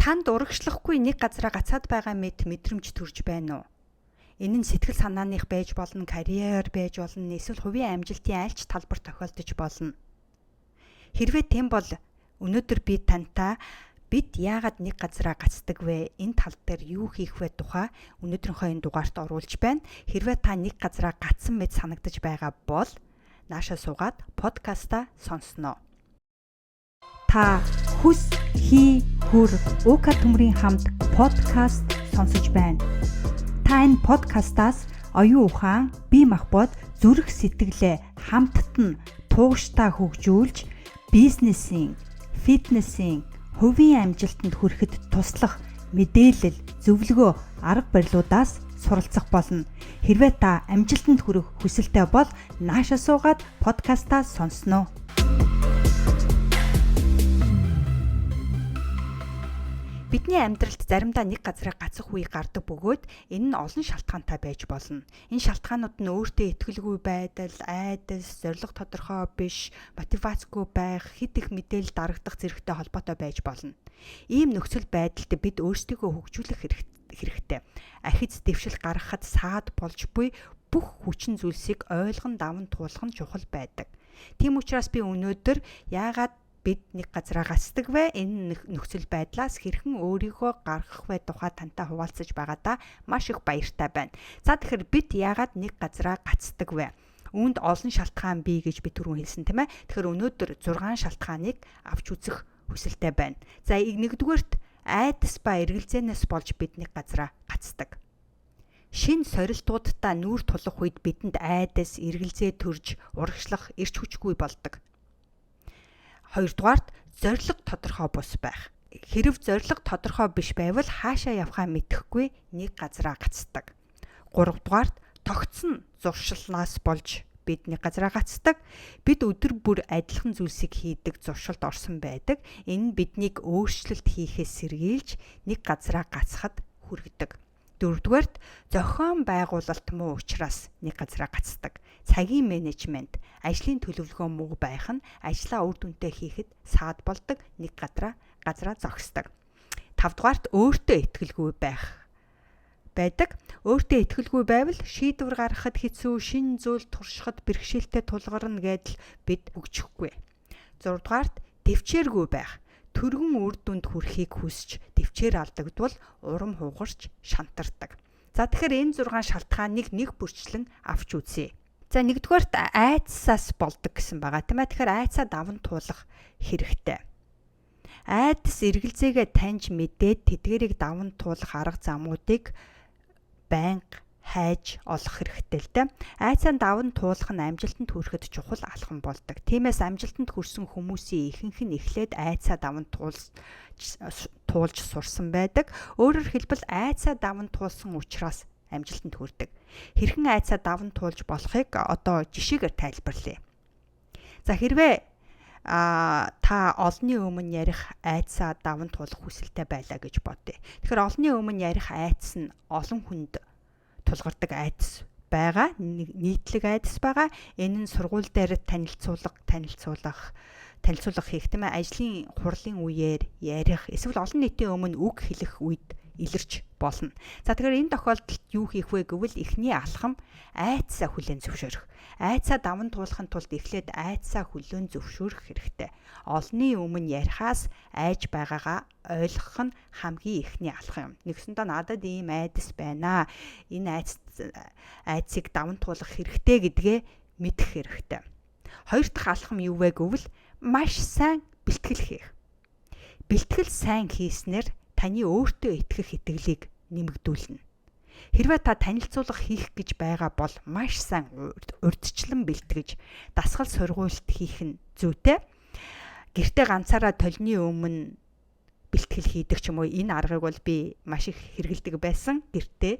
Танд урагшлахгүй нэг газараа гацаад байгаа мэдрэмж төрж байна уу? Энэ нь сэтгэл санааных байж болно, карьер байж болно, эсвэл хувийн амжилтын аль ч талбар тохиолдож болно. Хэрвээ тийм бол өнөөдөр би тантай бид яагаад нэг газараа гацдаг вэ? Энэ тал дээр юу хийх вэ тухай өнөөдрийнхөө энэ дугаарт оруулж байна. Хэрвээ та нэг газараа гацсан мэт санагдаж байгаа бол наашаа суугаад подкаста сонсноо. Та хүс хий хүр УК төмрийн хамт подкаст сонсож байна. Та энэ подкастаас оюун ухаан, бие махбод, зүрх сэтгэлээ хамтд нь тууштай хөгжүүлж бизнесийн, фитнесийн, хувийн амжилтанд хүрэхэд туслах мэдээлэл, зөвлөгөө, арга барилуудаас суралцах болно. Хэрвээ та амжилтанд хүрэх хүсэлтэй бол наашаа суугаад подкастаа сонсноо. Бидний амьдралд заримдаа нэг газараа гацах үе гардаг бөгөөд энэ нь олон шалтгаантай байж болно. Энэ шалтгаанууд нь өөртөө итгэлгүй байдал, айдас, зорилго тодорхой биш, мотивацгүй байх, хэд их мэдээлэл дарагдах зэрэгтэй холбоотой байж болно. Ийм нөхцөл байдалд бид өөрсдийгөө хөгжүүлэх хэрэгтэй. Ахиц дэвшил гаргахад саад болж буй бүх хүчин зүйлсийг ойлгон даван туулах нь чухал байдаг. Тийм учраас би өнөөдөр яагаад бид нэг газараа гацдаг вэ? Энэ нөхцөл байдлаас хэрхэн өөрийгөө гаргах вэ тухай тантай хуваалцаж байгаадаа маш их баяртай байна. За тэгэхээр бид яагаад нэг газараа гацдаг вэ? Үүнд олон шалтгаан бий гэж би түрүүн хэлсэн тийм ээ. Тэгэхээр өнөөдөр 6 шалтгааныг авч үзэх хүсэлтэй байна. За нэгдүгээрт айдас ба эргэлзээнээс болж бид нэг газараа гацдаг. Шинэ сорилтуудтай нүүр тулах үед бидэнд айдас, эргэлзээ төрж урагшлах, эрч хүчгүй болдог. Хоёрдугаарт зорилго тодорхой бус байх. Хэрв зорилго тодорхой биш байвал хаашаа явхаа мэдэхгүй нэг газараа гацдаг. Гуравдугаарт тогтсон зуршилнаас болж бид нэг газараа гацдаг. Бид өдөр бүр адилхан зүйлсийг хийдэг зуршилд орсон байдаг. Энэ нь биднийг өөрчлөлт хийхээс сэргийлж нэг газараа гацхад хүргэдэг. Дөрөвдүгээрт зохион байгуулалт муу учраас нэг газараа гацдаг. Цагийн менежмент, ажлын төлөвлөгөө муу байх нь ажлаа үр дүнтэй хийхэд саад болдог, нэг газараа зогсдог. Тавдугаарт өөртөө итгэлгүй байдаг. Өөртөө итгэлгүй байвал шийдвэр гаргахад хэцүү, шинэ зүйл туршихад бэрхшээлтэй тулгарна гэдэл бид хөгжихгүй. Зурдугаарт төвчээргүй байх. Төргөн үр дүнд хүрэхийг хүсч төвчээр алдагдвал урам хугарч шантардаг. За тэгэхээр энэ 6 шалтгааныг нэг бүрчлэн авч үзье. За нэгдүгээрт айдсаас болдог гэсэн байгаа тийм ээ. Тэгэхээр айдсаа даван туулах хэрэгтэй. Айдас эргэлзээгээ таньж мэдээд тэдгэрийг даван туулах арга замуудыг байнга хайж олох хэрэгтэй л дээ. Айдсаа даван туулах нь амжилтанд хүрэхэд чухал алхам болдог. Тиймээс амжилтанд хүрсэн хүмүүсийн ихэнх нь эхлээд айдсаа даван туулж сурсан байдаг. Өөрөөр хэлбэл айдсаа даван туулсан учраас амжилтанд хүрдэг. Хэрхэн айдсаа даван туулж болохыг одоо жишээгээр тайлбарлая. За хэрвээ та олонний өмнө ярих айдсаа даван туулах хүсэлтэй байлаа гэж бодъё. Тэгэхээр олонний өмнө ярих айдас нь олон хүнд тулгардаг айдас байгаа, нийтлэг айдас байгаа. Энэ нь сургууль дээр танилцуулах хийх тийм ээ, ажлын хурлын үеэр ярих, эсвэл олон нийтийн өмнө үг хэлэх үед илэрч болно. За тэгэхээр энэ тохиолдолд юу хийх вэ гэвэл эхний алхам айдсаа хүлээн зөвшөөрөх. Айдсаа даван туулахын тулд эхлээд айдсаа хүлээн зөвшөөрөх хэрэгтэй. Олонний өмнө ярихаас айж байгаагаа ойлгох нь хамгийн эхний алхам юм. Нэгсэндээ надад ийм айдас байна. Энэ айдсыг даван туулах хэрэгтэй гэдгээ мэдэх хэрэгтэй. Хоёр дахь алхам юу вэ гэвэл маш сайн бэлтгэл хийх. Бэлтгэл сайн хийснээр таны өөртөө итгэх итгэлийг нэмэгдүүлнэ. Хэрвээ та танилцуулга хийх гэж байгаа бол маш сайн урьдчилан бэлтгэж дасгал сургуульд хийх нь зүйтэй. Гэртээ ганцаараа толны өмнө бэлтгэл хийдэг ч юм уу, энэ аргыг бол би маш их хэрэгэлдэг байсан. Гэртээ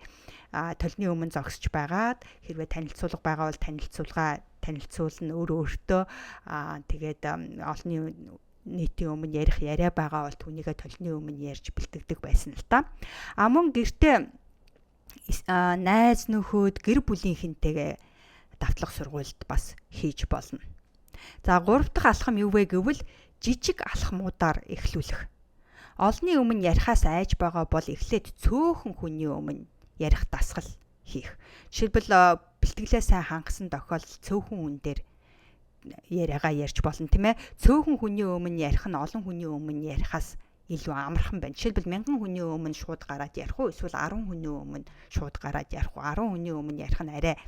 толны өмнө зогсож байгаад хэрвээ танилцуулга байгаа бол танилцуулна өөртөө тэгээд олонний нийтийн өмнө ярих яриа байгаа бол түүнийгээ толны өмнө ярьж бэлтгэдэг байсан л та. Мөн гэртээ найз нөхөд гэр бүлийнхэнтэйгээ давтлах сургуульд бас хийж болно. За 3 дахь алхам юу вэ гэвэл жижиг алхмуудаар эхлүүлэх. Олонний өмнө ярихаас айж байгаа бол эхлээд цөөхөн хүний өмнө ярих дасгал хийх. Жишээлбэл бэлтгэлээ сайн хангасан тохиолдолд цөөхөн хүн дээр яриагаа ярьж болно тийм ээ. Цөөхөн хүний өмнө ярих нь олон хүний өмнө ярихаас илүү амархан байна. Жишээлбэл 1000 хүний өмнө шууд гараад ярих уу, эсвэл 10 хүний өмнө шууд гараад ярих уу, 10 хүний өмнө ярих нь арай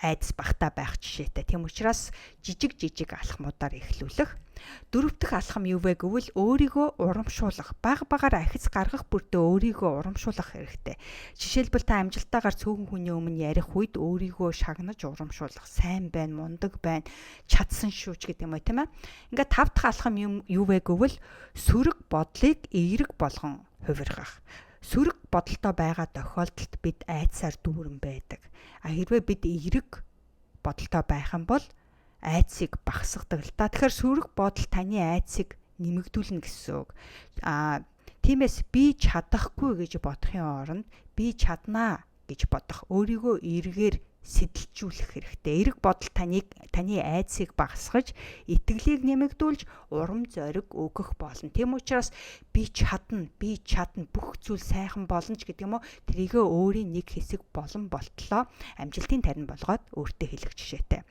айдас багтаа байх жишээтэй. Тийм учраас жижиг алхмуудаар эхлүүлэх. Дөрөв дэх алхам юу вэ гэвэл өөрийгөө урамшуулах. Бага багаар ахиц гаргах бүртээ өөрийгөө урамшуулах хэрэгтэй. Жишээлбэл та амжилттайгаар цөөхөн хүний өмнө ярих үед өөрийгөө шагнаж урамшуулах. Сайн байна, мундаг байна, чадсан шүү ч гэдэг юм уу, тийм ээ. Ингээд тав дахь алхам юу вэ гэвэл сөрөг бодлыг эерэг болгон хувиргах. Сөрөг бодолтой байгаа тохиолдолд бид айдсаар дүүрэн байдаг. Хэрвээ бид эерэг бодолтой байх юм бол айдсыг багасгадаг л та. Тэгэхээр сөрөг бодол таны айдсыг нэмэгдүүлнэ гэсэн үг. Тиймээс би чадахгүй гэж бодохын оронд би чаднаа гэж бодох. Өөрийгөө эргээр сэтэлжүүлэх хэрэгтэй. Эрэг бодол таны айдсыг багасгаж, итгэлийг нэмэгдүүлж, урам зориг өгөх болно. Тийм учраас би чадна, бүх зүйл сайхан болно ч гэдэг юм уу, тэрийгээ өөрийн нэг хэсэг болон болтлоо амжилтын тарин болгоод өөртөө хэлэх жишээтэй.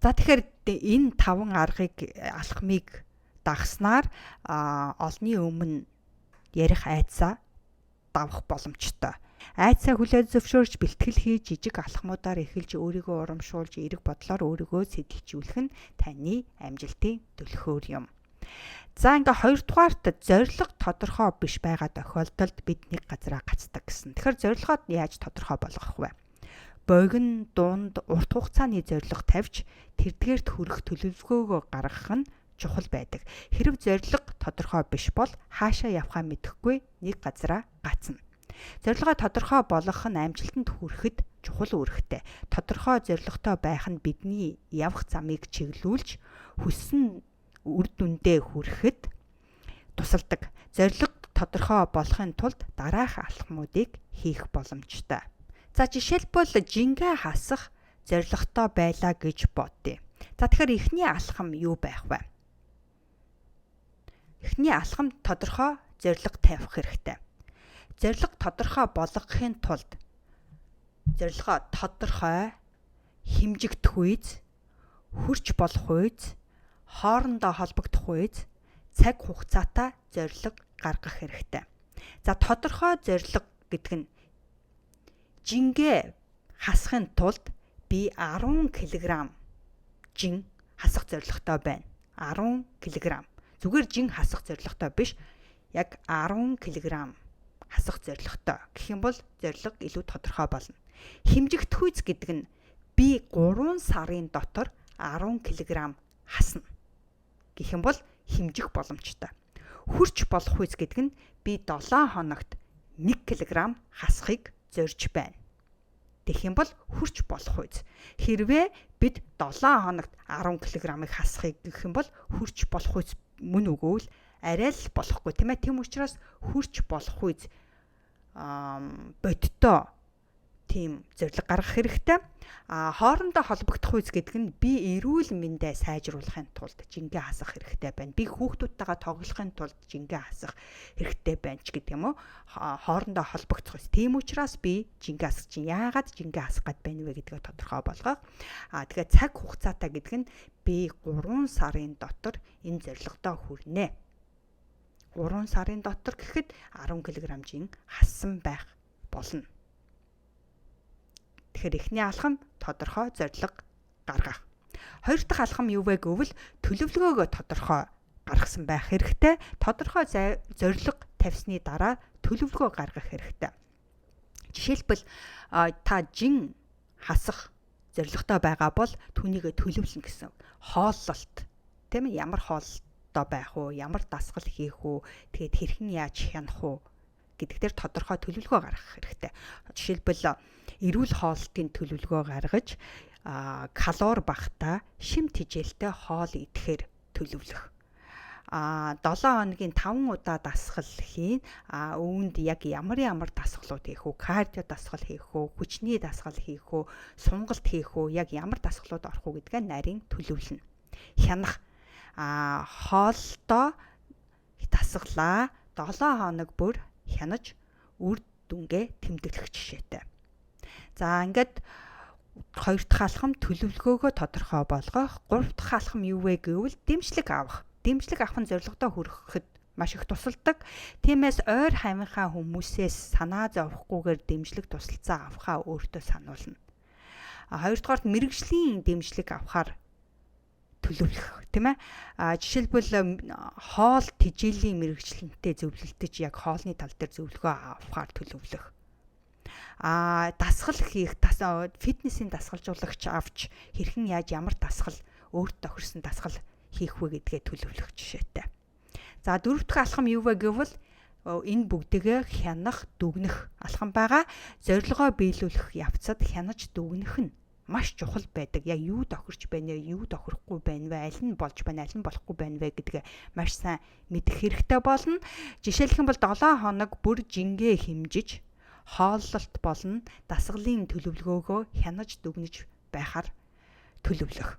За тэгэхээр энэ 5 алхмыг дагснаар олонний өмнө ярих айдсаа давах боломжтой. Айдсаа хүлээж зөвшөөрч бэлтгэл хийж жижиг алхмуудаар эхэлж өөрийгөө урамшуулж эерэг бодлоор өөрийгөө сэтэлжүүлэх нь таны амжилтын төлхөөр юм. За ингээ хоёрдугаарт зорилго тодорхой биш байгаа тохиолдолд бид нэг газараа гацдаг гэсэн. Тэгэхээр зорилгоо яаж тодорхой болгох вэ? Богино, дунд, урт хугацааны зорилго тавьж тэрдгээрт хүрэх төлөвлөгөөгөө гаргах нь чухал байдаг. Хэрэг зорилго тодорхой биш бол хаашаа явхаа мэдэхгүй нэг газараа гацна. Зорилгоо тодорхой болгох нь амжилтанд хүрэхэд чухал үүрэгтэй. Тодорхой зорилготой байх нь бидний явах замыг чиглүүлж хүссэн үр дүндээ хүрэхэд тусалдаг. Зорилго тодорхой болохын тулд дараах алхмуудыг хийх боломжтой. За жишээлбэл жингээ хасах зорилготой байлаа гэж бодъё. За тэгэхээр эхний алхам юу байх вэ? Эхний алхам тодорхой зорилго тавих хэрэгтэй. Зорилго тодорхой болгохын тулд зорилгоо тодорхой, хэмжигдэх үйс, хүрч болох үйс, хоорондоо холбогдох үйс, цаг хугацаатай зорилго гаргах хэрэгтэй. За тодорхой зорилго гэдэг нь жингээ хасахын тулд би 10 кг жин хасах зорилготой байна. 10 кг. Зүгээр жин хасах зорилготой биш, яг 10 кг хасах зорилготой. Гэх юм бол зорилго илүү тодорхой болно. Хэмжигдэх үйс гэдэг нь би 3 сарын дотор 10 кг хасна. Гэх юм бол хэмжих боломжтой. Хүрч болох үйс гэдэг нь би 7 хоногт 1 кг хасахыг зорж байна. Тэгэх юм бол хүрч болох үйс. Хэрвээ бид 7 хоногт 10 кг-ыг хасахыг гэх юм бол хүрч болох үйс мөн үгүй л арай л болохгүй тийм ээ. Тийм учраас хүрч болох үйс бодиттой тийм зорилго гаргах хэрэгтэй. Хоорондоо холбогдох үйс гэдэг нь би эрүүл мэндэ сайжруулахын тулд жингээ хасах хэрэгтэй байна. Би хүүхдүүдтэйгээ тоглохын тулд жингээ хасах хэрэгтэй байна ч гэдэг юм уу. Хоорондоо холбогдох үйс. Тийм учраас би жингээ хасах чинь яагаад жингээ хасах гээд байна вэ гэдгээ тодорхой болгох. Тэгэхээр цаг хугацаатай гэдэг нь би 3 сарын дотор энэ зорилгодоо хүрнэ. 3 сарын дотор гэхэд 10 кг жин хассан байх болно. Тэгэхээр эхний алхам тодорхой зорилго гаргах. Хоёр дахь алхам юу вэ гэвэл төлөвлөгөөгөө тодорхой гаргасан байх хэрэгтэй. Тодорхой зорилго тавьсны дараа төлөвлөгөө гаргах хэрэгтэй. Жишээлбэл та жин хасах зорилготой байгаа бол түүнийгээ төлөвлөн гэсэн. Хооллолт тийм ээ, ямар хооллолтой байх уу, ямар дасгал хийх үү, тэгээд хэрхэн яаж хянах уу гэдэг дээр тодорхой төлөвлөгөө гаргах хэрэгтэй. Жишээлбэл эрүүл хоолтын төлөвлөгөө гаргаж калори багтаа шим тэжээлтэй хоол идэхээр төлөвлөх. 7 хоногийн 5 удаа дасгал хийн. Үүнд яг ямар дасгалууд хийх үү? Кардио дасгал хийх үү? Хүчний дасгал хийх үү? Сунгалт хийх үү? Яг ямар дасгалууд орох уу гэдгээ нарийн төлөвлөнө. Хянах. Хоолтой дасгалаа 7 хоног бүр хянаж үр дүнгээ тэмдэглэх жишээтэй. За ингээд 2 дахь алхам төлөвлөгөөгөө тодорхой болгох, 3 дахь алхам юу вэ гэвэл дэмжлэг авах. Дэмжлэг авах нь зорилгодоо хүрэхэд маш их тусалдаг. Тиймээс ойр хавийнхаа хүмүүсээс санаа зовхгүйгээр дэмжлэг тусалцаа авахаа өөртөө сануулна. Хоёрдугаарт мэрэгжлийн дэмжлэг авахар төлөвлөх, тийм ээ. Жишээлбэл хоол тэжээлийн мэрэгчлэнтэй зөвлөлдөж яг хоолны тал дээр зөвлөгөө авахар төлөвлөх. Дасгал хийх, фитнесийн дасгалжуулагч авч хэрхэн яаж ямар дасгал өөрт тохирсон дасгал хийх вэ гэдгээ төлөвлөх жишээтэй. За 4 дахь алхам юу вэ гэвэл энэ бүгдгээ хянах, дүгнэх алхам байгаа. Зорилгоо биелүүлэх явцад хянаж дүгнэх нь маш чухал байдаг. Яг юу тохирч байна вэ, юу тохирохгүй байна вэ, аль нь болж байна, аль нь болохгүй байна вэ гэдгээ маш сайн мэдэх хэрэгтэй болно. Жишээлх юм бол 7 хоног бүр жингээ хэмжиж хооллолт болон дасгалын төлөвлөгөөгөө хянаж дүгнэж байхаар төлөвлөх.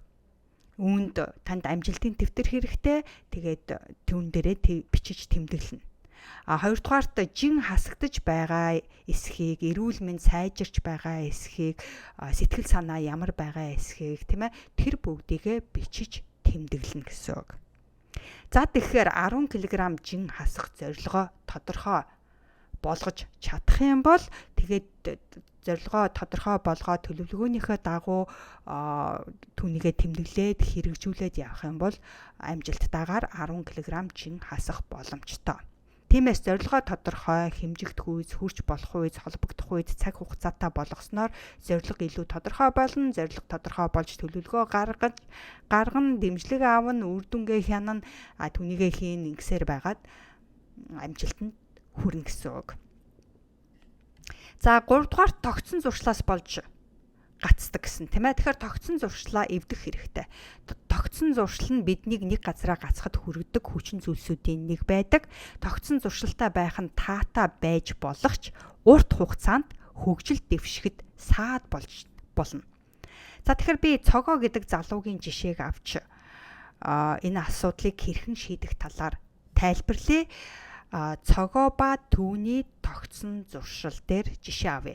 Үүнд танд амжилтын дэвтэр хэрэгтэй. Тэгээд түүн дээрээ бичиж тэмдэглэнэ. Хоёрдугаарт жин хасагдж байгаа эсхийг, эрүүл мэнд сайжирч байгаа эсхийг, сэтгэл санаа ямар байгаа эсхийг, тийм ээ, тэр бүгдийгээ бичиж тэмдэглэнэ гэсэн үг. За тэгэхээр 10 кг жин хасах зорилгоо тодорхой болгож чадах юм бол тэгээд зорилгоо тодорхой болгоо төлөвлөгөөнийхөө дагуу түүнийгээ тэмдэглээд хэрэгжүүлээд явах юм бол амжилттайгаар 10 кг жин хасах боломжтой. Тиймээс зорилгоо тодорхой, хэмжигдэх үйс, хүрч болох үйс, холбогдох үйс, цаг хугацаатай болгосноор зорилго илүү тодорхой болно. Зорилго тодорхой болж төлөвлөгөө гаргана, дэмжлэг аавна, үр дүнгээ хянана, түүнийгээ хийн ингэсээр байгаад амжилтанд хүрнэ гэсэн үг. За 3 дугаар тогтсон зуршлаас болж гацдаг гэсэн тийм ээ. Тэгэхээр тогтсон зуршлаа эвдэх хэрэгтэй. Тогтсон зуршил нь биднийг нэг газараа гацхад хүргэдэг хүчин зүйлсүүдийн нэг байдаг. Тогтсон зуршилтай байх нь таатай байж болох ч урт хугацаанд хөгжил дэвшихэд саад болж болно. За тэгэхээр би цогоо гэдэг залуугийн жишээг авч энэ асуудлыг хэрхэн шийдэх талаар тайлбарлая. Цогоо ба түүний тогтсон зуршил дээр жишээ авъя.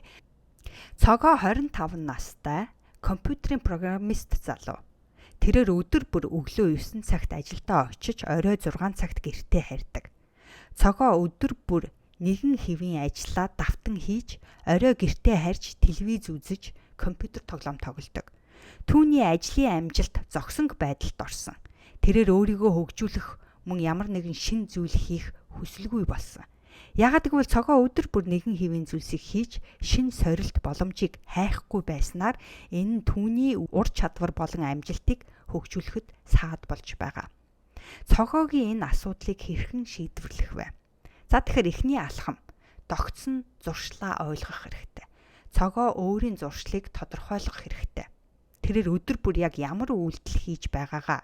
Цогоо 25 настай компьютерийн программист залуу. Тэрээр өдөр бүр өглөө 9 цагт ажилдаа очиж орой 6 цагт гэртээ харьдаг. Цогоо өдөр бүр нэгэн хэвийн ажиллаа давтан хийж, орой гэртээ харж телевиз үзэж, компьютер тоглоом тоглодог. Түүний ажлын амжилт зогсонг байдалд орсон. Тэрээр өөрийгөө хөгжүүлэх мөн ямар нэгэн шин зүйл хийх хүсэлгүй болсон. Яагаад гэвэл цогоо өдөр бүр нэгэн хэвийн зүйлсийг хийж шин сорилт боломжийг хайхгүй байснаар энэ нь түүний ур чадвар болон амжилтыг хөгжүүлэхэд саад болж байгаа. Цогоогийн энэ асуудлыг хэрхэн шийдвэрлэх вэ? За тэгэхээр эхний алхам тогтсон зуршлаа ойлгох хэрэгтэй. Цогоо өөрийн зуршлыг тодорхойлох хэрэгтэй. Тэрээр өдөр бүр яг ямар үйлдэл хийж байгаагаа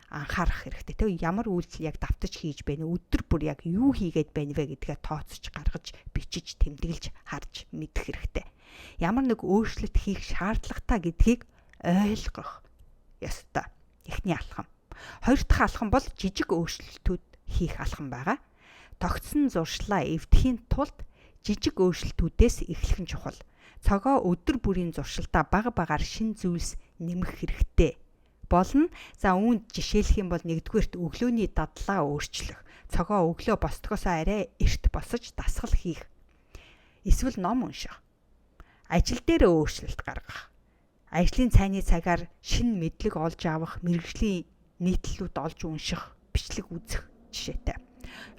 анхаарах хэрэгтэй. Тэг ямар үйлдэл яг давтаж хийж байна, өдөр бүр яг юу хийгээд байна вэ гэдгээ тооцож гаргаж, бичиж, тэмдэглэж, харж мэдэх хэрэгтэй. Ямар нэг өөрчлөлт хийх шаардлагатай гэдгийг ойлгох ёстой. Эхний алхам. Хоёр дахь алхам бол жижиг өөрчлөлтүүд хийх алхам байгаа. Тогтсон зуршлаа эвдэхийн тулд жижиг өөрчлөлтүүдээс эхлэх нь чухал. Цогоо өдөр бүрийн зуршилдаа бага багаар шин зүйлс нэмэх хэрэгтэй болно. За үүнд жишээлх юм бол нэгдүгээрт өглөөний дадлаа өөрчлөх. Цогоо өглөө босдгоосоо арай эрт босож дасгал хийх. Эсвэл ном унших. Ажил дээр өөрчлөлт гаргах. Ажлын цайны цагаар шинэ мэдлэг олж авах, мэргэжлийн нийтлэлүүд олж унших, бичлэг үзэх жишээтэй.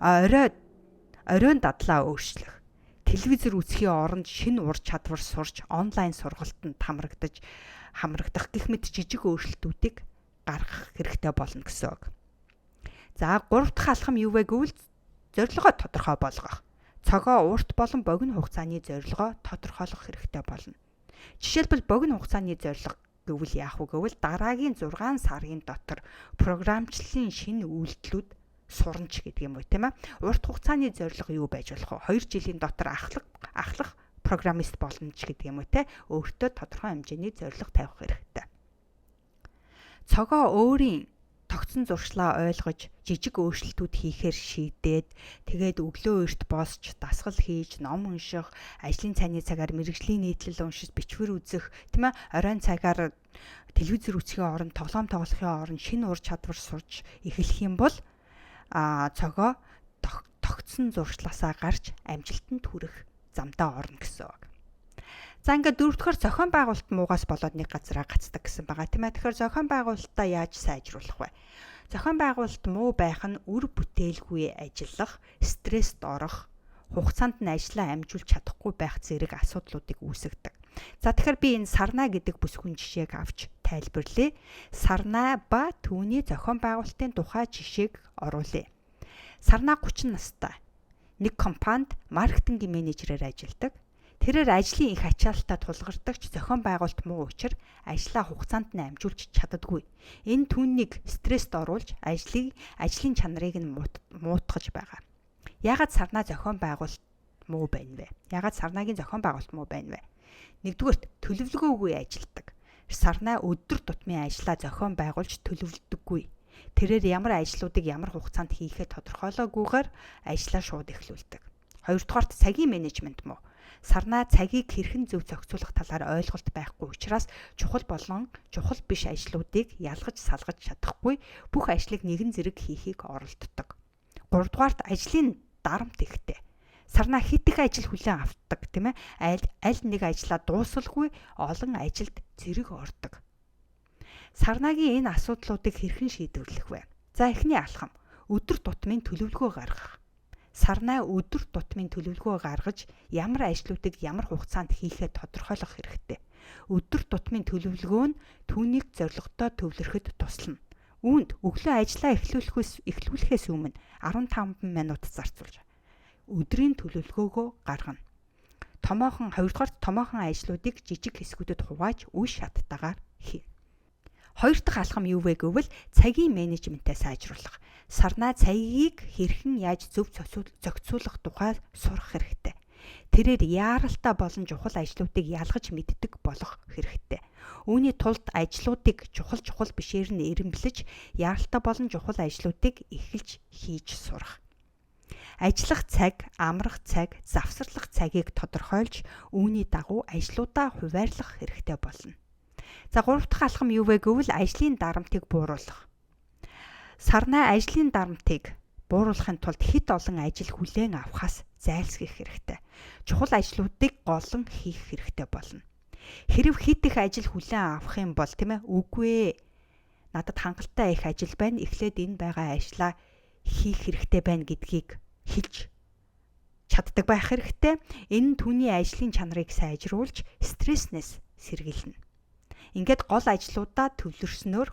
Оройн дадлаа өөрчлөх. Телевизэр үзэхийн оронд шинэ ур чадвар сурч онлайн сургалтанд хамрагдах гэх мэт жижиг өөрчлөлтүүдийг гаргах хэрэгтэй болно гэсэн үг. За 3 дахь алхам юу вэ гэвэл зорилгоо тодорхой болгох. Цогоо урт болон богино хугацааны зорилгоо тодорхойлох хэрэгтэй болно. Жишээлбэл богино хугацааны зорилго гэвэл яах вэ гэвэл дараагийн 6 сарын дотор програмчлалын шинэ үйлдэлүүд суранч гэдэг юм уу тийм ээ. Урт хугацааны зорилго юу байж болох вэ? 2 жилийн дотор ахлах программист болно ч гэдэг юм уу те. Өөртөө тодорхой хэмжээний зорилго тавих хэрэгтэй. Цогоо өөрийн тогтсон зуршлаа ойлгож жижиг өөрчлөлтүүд хийхээр шийдээд тэгээд өглөө эрт босч дасгал хийж ном унших, ажлын цайны цагаар мэргэжлийн нийтлэл уншиж, бичвэр үзэх, тийм ээ, оройн цагаар телевизэр үзэхийн оронд тоглоом тоглохын оронд шинэ ур чадвар сурч эхлэх юм бол цогоо тогтсон зуршлаасаа гарч амжилтанд хүрэх замдаа орно гэсэн үг. За ингээд дөрөвдүгээр зохион байгуулалт муугаас болоод нэг газараа гацдаг гэсэн байгаа тийм ээ. Тэгэхээр зохион байгуулалтаа яаж сайжруулах вэ? Зохион байгуулалт муу байх нь үр бүтээлгүй ажиллах, стресст орох, хугацаанд нь ажлаа амжуулж чадахгүй байх зэрэг асуудлуудыг үүсгэдэг. За тэгэхээр би энэ Сарна гэдэг бүсгүйн жишээг авч тайлбарлая. Сарна ба түүний зохион байгуулалтын тухай жишээг оруулъя. Сарна 30 настай. Нэг компанид маркетингийн менежерээр ажилладаг. Тэрээр ажлын их ачаалтаа тулгардагч зохион байгуулалт муу учраас ажлаа хугацаанд нь амжуулж чаддаггүй. Энэ түүнийг стресст оруулж ажлын чанарыг нь муутгаж байгаа. Яагаад Сарна зохион байгуулалт муу байна вэ? Яагаад Сарнагийн зохион байгуулалт муу байна вэ? Нэгдүгээрт төлөвлөгөөгүй ажилладаг. Сарна өдөр тутмын ажлаа зохион байгуулж төлөвлөдөггүй. Тэрээр ямар ажлуудыг ямар хугацаанд хийхээ тодорхойлоогүйгээр ажлаа шууд эхлүүлдэг. Хоёрдугаарт цагийн менежмент муу. Сарна цагийг хэрхэн зөв зохицуулах талаар ойлголт байхгүй учраас чухал болон чухал биш ажлуудыг ялгаж салгаж чадахгүй, бүх ажлыг нэгэн зэрэг хийхийг оролддог. Гуравдугаарт ажлын дарамт ихтэй. Сарна хит их ажил хүлээн авдаг, тийм ээ. Аль нэг ажлаа дуусалгүй олон ажилд зэрэг ордог. Сарнагийн энэ асуудлуудыг хэрхэн шийдвэрлэх вэ? За эхний алхам өдөр тутмын төлөвлөгөө гаргах. Сарна өдөр тутмын төлөвлөгөө гаргаж ямар ажлуудыг ямар хугацаанд хийхээ тодорхойлох хэрэгтэй. Өдөр тутмын төлөвлөгөө нь түүнийг зорилготой төвлөрөхөд туслана. Үүнд өглөө ажлаа эхлүүлэхээс өмнө 15 минут зарцуулж өдрийн төлөвлөгөөгөө гаргана. Хоёрдугаар томоохон ажлуудыг жижиг хэсгүүдэд хувааж үе шаттайгаар хийнэ. Хоёр дахь алхам юу вэ гэвэл цагийн менежментээ сайжруулах. Сарна цагийг хэрхэн яаж зөв зохицуулах тухай сурах хэрэгтэй. Тэрээр яаралтай болон чухал ажлуудыг ялгаж мэддэг болох хэрэгтэй. Үүний тулд ажлуудыг чухал бишээр нь эренблэж, яаралтай болон чухал ажлуудыг эхэлж хийж сурах. Ажиллах цаг, амрах цаг, завсарлах цагийг тодорхойлж, үүний дагуу ажлуудаа хуваарлах хэрэгтэй болно. За гурав дахь алхам юу вэ гэвэл ажлын дарамтыг бууруулах. Сарна ажлын дарамтыг бууруулахын тулд хэд олон ажил хүлээн авахаас зайлсхийх хэрэгтэй. Чухал ажлуудыг голон хийх хэрэгтэй болно. Хэрв хэд их ажил хүлээн авах юм бол тийм ээ, үгүй ээ. Надад хангалттай их ажил байна. Эхлээд энэ байгаа ажлаа хийх хэрэгтэй байна гэдгийг хэлж чаддаг байх хэрэгтэй. Энэ нь түүний ажлын чанарыг сайжруулж, стресснээс сэргийлнэ. Ингээд гол ажлуудаа төвлөрснөөр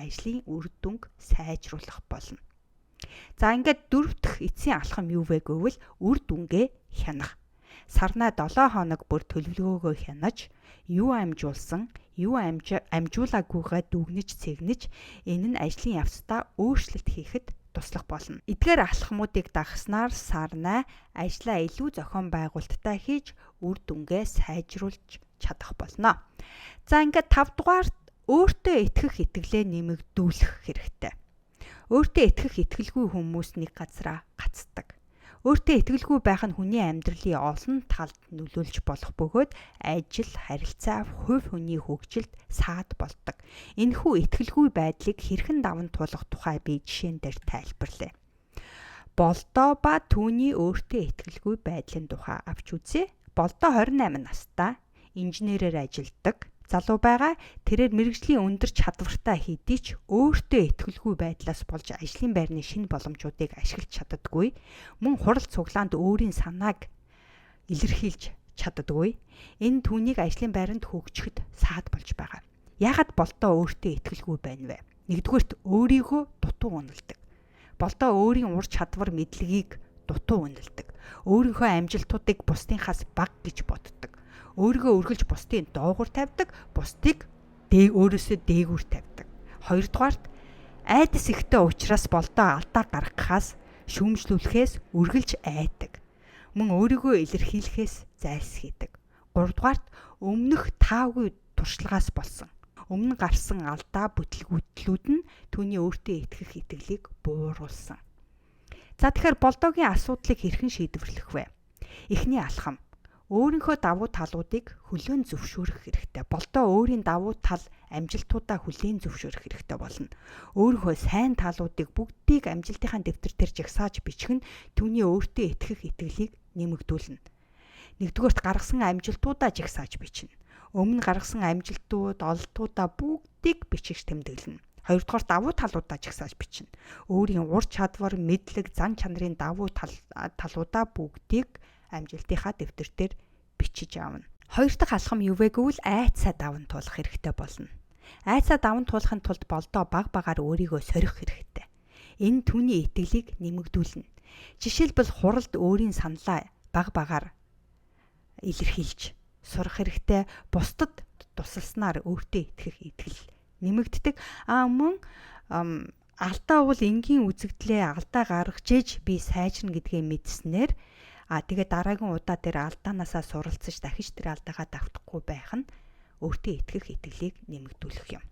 ажлын үр дүнг сайжруулах болно. За ингээд дөрөв дэх эцсийн алхам юу вэ гэвэл үр дүнгээ хянах. Сарна 7 хоног бүр төлөвлөгөөгөө хянаж, юу амжуулсан, юу амжуулаагүйгээ дүгнэж цэгнэж, энэ нь ажлын явцдаа өөрчлөлт хийхэд туслах болно. Эдгээр алхмуудыг дагахснаар Сарна ажлаа илүү зохион байгуулалттай хийж, үр дүнгээ сайжруулж чадах болно. За ингээд 5 дугаарт өөртөө итгэх итгэлээ нэмэгдүүлэх хэрэгтэй. Өөртөө итгэх итгэлгүй хүмүүс нэг газараа гацдаг. Өөртөө итгэлгүй байх нь хүний амьдралын олон талд нөлөөлж болох бөгөөд ажил, харилцаа, хувь хүний хөгжилд саад болдог. Энэхүү итгэлгүй байдлыг хэрхэн даван туулах тухай би жишээн дээр тайлбарлая. Болдоо ба түүний өөртөө итгэлгүй байдлын тухай авч үзье. Болдоо 28 настай, инженерээр ажилладаг залуу байгаа. Тэрээр мэргэжлийн өндөр чадвартай хэдий ч өөртөө итгэлгүй байдлаас болж ажлын байрны шинэ боломжуудыг ашиглаж чаддаггүй. Мөн хурал цуглаанд өөрийн санааг илэрхийлж чаддаггүй. Энэ түүнийг ажлын байранд хөгжихэд саад болж байгаа. Яагаад болдоо өөртөө итгэлгүй байна вэ? Нэгдүгээрт өөрийгөө дутуу үнэлдэг. Болдоо өөрийн ур чадвар мэдлэгийг дутуу үнэлдэг. Өөрийнхөө амжилтуудыг бусдынхаас бага гэж боддог. Өөрийгөө үргэлж бусдын доогуур тавьдаг, бусдыг өөрөөсөө дээгүүр тавьдаг. Хоёрдугаарт айдас ихтэй учраас болдоо алдаа гаргахаас, шүүмжлүүлэхээс үргэлж айдаг. Мөн өөрийгөө илэрхийлэхээс зайлсхийдэг. Гуравдугаарт өмнөх таавгүй туршлагаас болсон. Өмнө гарсан алдаа бүтлгүүтлүүд нь түүний өөртөө итгэх итгэлийг бууруулсан. За тэгэхээр болдоогийн асуудлыг хэрхэн шийдвэрлэх вэ? Эхний алхам: өөрийнхөө давуу талуудыг хүлээн зөвшөөрөх хэрэгтэй. Болдоо өөрийн давуу тал амжилтуудаа хүлээн зөвшөөрөх хэрэгтэй болно. Өөрийнхөө сайн талуудыг бүгдийг амжилтынхаа дэвтэр дээр жагсааж бичих нь түүний өөртөө итгэх итгэлийг нэмэгдүүлнэ. Нэгдүгээрт гаргасан амжилтуудаа жагсааж бичнэ. Өмнө гаргасан амжилтууд, олдуудаа бүгдийг бичиж тэмдэглэнэ. Хоёрдугаар давуу талуудаа жагсааж бичнэ. Өөрийн ур чадвар, мэдлэг, зан чанарын давуу талуудаа бүгдийг амжилтынхаа дэвтэр дээр бичиж аавна. Хоёр дахь алхам юу вэ гэвэл айцаа даван туулах хэрэгтэй болно. Айцаа даван туулахын тулд болдоо баг багаар өөрийгөө сорих хэрэгтэй. Энэ түүний итгэлийг нэмэгдүүлнэ. Жишээлбэл хуралд өөрийн саналаа баг багаар илэрхийлж сурах хэрэгтэй. Бусдад тусалснаар өөртөө итгэх итгэл нэмэгддэг. Мөн алдаа бол энгийн үзэгдлээ алдаа гаргаж иж би сайжирна гэдгээ мэдснээр тэгээд дараагийн удаа тэр алдаанаасаа суралцаж дахиж тэр алдаагаа давтахгүй байх нь өөртөө итгэх итгэлийг нэмэгдүүлэх юм.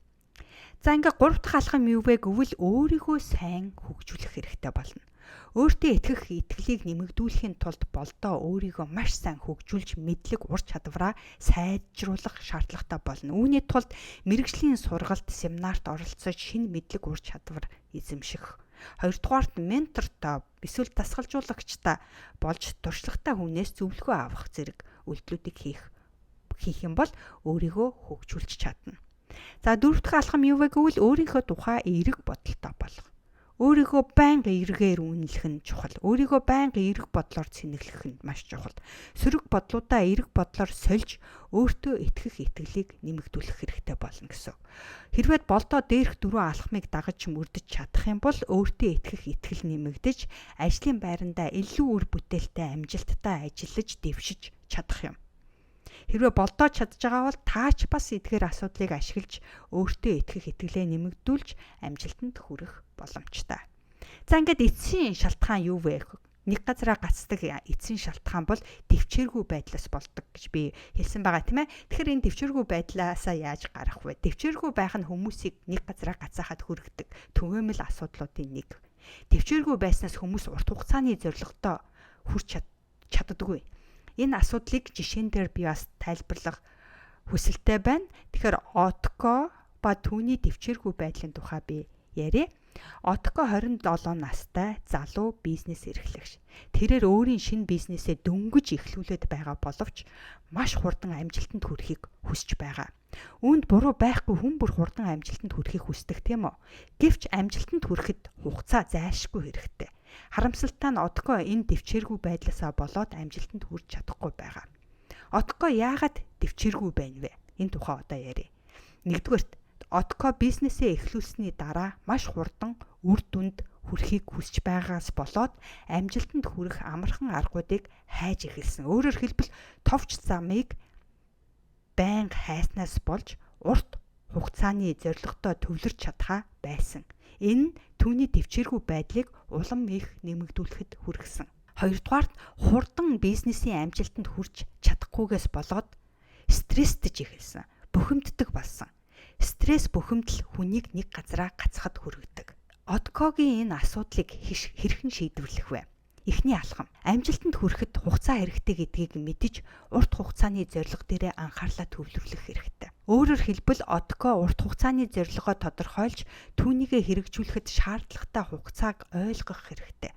За ингээ 3 дахь алхам юу вэ гэвэл өөрийгөө сайн хөгжүүлэх хэрэгтэй болно. Өөртөө итгэх итгэлийг нэмэгдүүлэхийн тулд болдоо өөрийгөө маш сайн хөгжүүлж мэдлэг ур чадвараа сайжруулах шаардлагатай болно. Үүний тулд мэрэгжлийн сургалт, семинарт оролцож шинэ мэдлэг ур чадвар эзэмших. Хоёрдугаарт ментортой эсвэл дасгалжуулагчтай болж туршлагатай хүнээс зөвлөгөө авах зэрэг үйлдэлүүдийг хийх юм бол өөрийгөө хөгжүүлж чадна. За дөрөв дэх алхам юу вэ гэвэл өөрийнхөө тухай эерэг бодолтой болох. Өөрийгөө байнга эргээр үнэлэх нь чухал. Өөрийгөө байнга эерэг бодлоор цэнэглэх нь маш чухал. Сөрөг бодлуудаа эерэг бодлоор сольж өөртөө итгэх итгэлийг нэмэгдүүлэх хэрэгтэй болно гэсэн. Хэрвээ болдоо дээрх 4 алхмыг дагаж мөрдөж чадах юм бол өөртөө итгэх итгэл нэмэгдэж, ажлын байрандаа илүү үр бүтээлтэй амжилттай ажиллаж дэвшиж чадах юм. Хэрвээ болдоо чадж байгаа бол таач бас эдгээр асуудлыг ашиглаж өөртөө итгэх итгэлээ нэмэгдүүлж амжилтанд хүрэх боломжтой. За ингээд эцсийн шалтгаан юу вэ? Нэг газараа гацдаг эцсийн шалтгаан бол төвчээргүй байдлаас болдог гэж би хэлсэн байгаа тийм ээ. Тэгэхээр энэ төвчээргүй байдлаасаа яаж гарах вэ? Төвчээргүй байх нь хүмүүсийг нэг газараа гацаахад хүргэдэг түгээмэл асуудлуудын нэг. Төвчээргүй байснаас хүмүүс урт хугацааны зорилготой хүрч чаддаггүй. Энэ асуудлыг жишээн дээр би бас тайлбарлах хүсэлтэй байна. Тэгэхээр Отко ба түүний төвчээргүй байдлын тухай би яриа. Отко 27 настай залуу бизнес эрхлэгч. Тэрээр өөрийн шинэ бизнесээ дөнгөж эхлүүлээд байгаа боловч маш хурдан амжилтанд хүрэхийг хүсэж байгаа. Үүнд буруу байхгүй, хүн бүр хурдан амжилтанд хүрэхийг хүсдэг тийм үү? Гэвч амжилтанд хүрэхэд хугацаа зайлшгүй хэрэгтэй. Харамсалтай нь Отко энэ төвчээргүй байдлаасаа болоод амжилтанд хүрч чадахгүй байгаа. Отко яагаад төвчээргүй байна вэ? Энэ тухай одоо ярив. Нэгдүгээрт Отко бизнесээ эхлүүлсэний дараа маш хурдан үр дүнд хүрэхийг хүсэж байгаас болоод амжилтанд хүрэх амархан аргуудыг хайж эхэлсэн. Өөрөөр хэлбэл товч замыг байнга хайснаас болж урт хугацааны зорилготой төвлөрч чадхаа байсан. Энэ түүний төвчээргүй байдлыг улам их нэмэгдүүлэхэд хүргэсэн. Хоёрдугаарт хурдан бизнесийн амжилтанд хүрч чадахгүйгээс болоод стресстэж эхэлсэн. Бухимддаг болсон. Стресс бухимдал хүнийг нэг газараа гацхад хүргэдэг. Откогийн энэ асуудлыг хэрхэн шийдвэрлэх вэ? Эхний алхам: амжилтанд хүрэхэд хугацаа хэрэгтэй гэдгийг мэдэж урт хугацааны зорилго дээрээ анхаарлаа төвлөрүүлэх хэрэгтэй. Өөрөөр хэлбэл Отко урт хугацааны зорилгоо тодорхойлж түүнийгээ хэрэгжүүлэхэд шаардлагатай хугацааг ойлгох хэрэгтэй.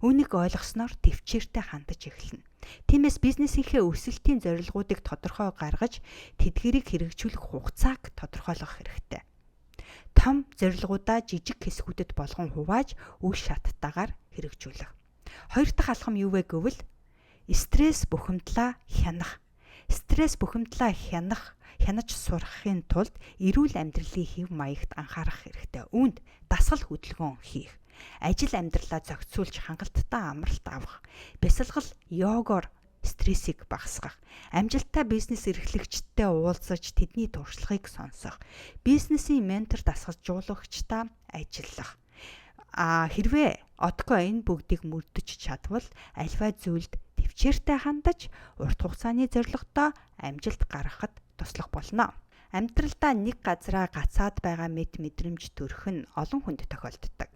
Үүнийг ойлгосноор төвчээртэй хандаж эхэлнэ. Тиймээс бизнесийнхээ өсөлтийн зорилгоодыг тодорхой гаргаж тэдгэрийг хэрэгжүүлэх хугацааг тодорхойлох хэрэгтэй. Том зорилгоудаа жижиг хэсгүүдэд болгон хувааж үе шаттайгаар хэрэгжүүлэх. Хоёр дахь алхам юу вэ гэвэл стресс бухимдлаа хянах. Стресс бухимдлаа хянаж сурахын тулд эрүүл амьдралын хэв маягт анхаарах хэрэгтэй. Үүнд дасгал хөдөлгөөн хийх. Ажил амьдралаа зохицуулж хангалттай амралт авах. Бясалгал йогоор стрессийг багасгах. Амжилттай бизнес эрхлэгчдтэй уулзаж тэдний туршлагыг сонсох. Бизнесийн ментор дасгалжуулагчтай ажиллах. Хэрвээ Отко энэ бүгдийг мөрдөж чадвал альва зүйлд төвчээртэй хандаж урт хугацааны зорилготой амжилт гаргахад туслах болно. Амьдралдаа нэг газараа гацаад байгаа мэд мэдрэмж төрөх нь олон хүнд тохиолддог.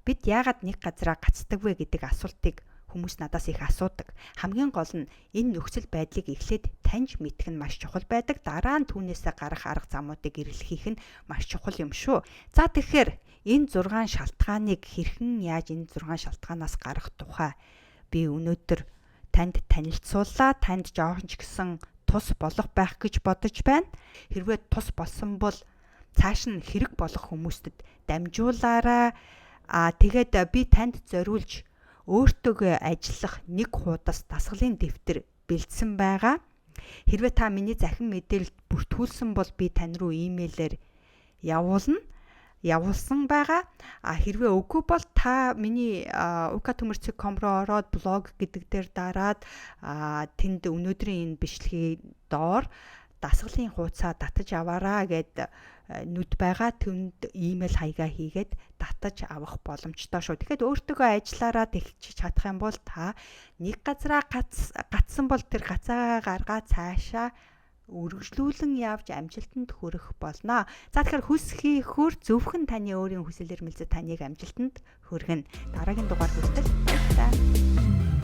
Бид яагаад нэг газараа гацдаг вэ гэдэг асуултыг хүмүүс надаас их асуудаг. Хамгийн гол нь энэ нөхцөл байдлыг эхлээд таньж мэдэх нь маш чухал байдаг. Дараа нь түүнээсээ гарах арга замуудыг эрэлхийх нь маш чухал юм шүү. За тэгэхээр энэ 6 шалтгааныг хэрхэн яаж энэ 6 шалтгаанаас гарах тухай би өнөөдөр танд танилцууллаа. Танд жоохон ч гэсэн тус болох байх гэж бодож байна. Хэрвээ тус болсон бол цааш нь хэрэг болох хүмүүстэд дамжуулаарай. Тэгээд би танд зориулж өөртөөгөө ажиллах нэг хуудас дасгалын дэвтэр бэлдсэн байгаа. Хэрвээ та миний захин мэдээлэлд бүртгүүлсэн бол би тань руу имэйлээр явуулсан байгаа. Хэрвээ үгүй бол та миний ukatömürceg.com руу ороод блог гэдэг дээр дараад тэнд өнөөдрийн энэ бичлэгийн доор дасгалын хуудасаа татаж аваараа гэд нүд байгаа. Тэнд имэйл хаягаа хийгээд татаж авах боломжтой шүү. Тэгэхээр өөртөөгөө ажиллаараа тэгчих чадах юм бол та нэг газараа гацсан бол тэр гацаагаа гаргаа цаашаа үргэлжлүүлэн явж амжилтанд хүрэх болно. За тэгэхээр хүсхийхүр зөвхөн таны өөрийн хүсэл эрмэлзэл таныг амжилтанд хүргэнэ. Дараагийн дугаар хүртэл баярлалаа.